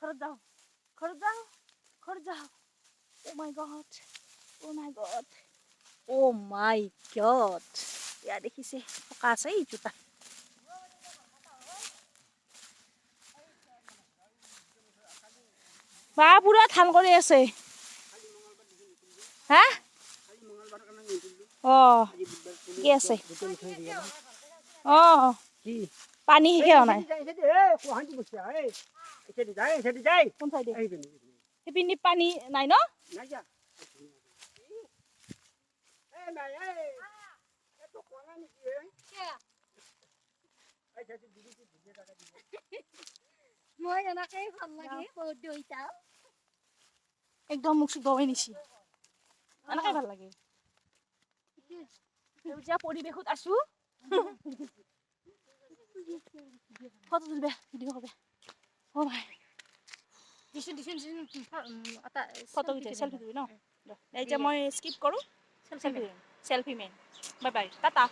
ঘৰত যাওঁ ঘৰত যাওঁ ঘৰত যাওঁ অ' মাই গড অ' মাই গড অ' মাই গড এয়া দেখিছে পকা আছে এই জোতা বা পুৰা ধান কৰি আছে হা অঁ কি আছে অঁ পানী শেষে হোৱা নাই সেইপিনে পানী নাই ন মই এনেকেই ভাল লাগে বহুত দুইটা একদম মুখ দবাই নিছি এনেকে ভাল লাগে সেউজীয়া পৰিৱেশত আছো ফটো তুলবে ভিডিঅ' করবে ও ভাই দিছুন ফটো উঠে সেলফি তুলি ন এতিয়া মই স্কিপ কৰো সেলফি মেন বাই বাই টাটা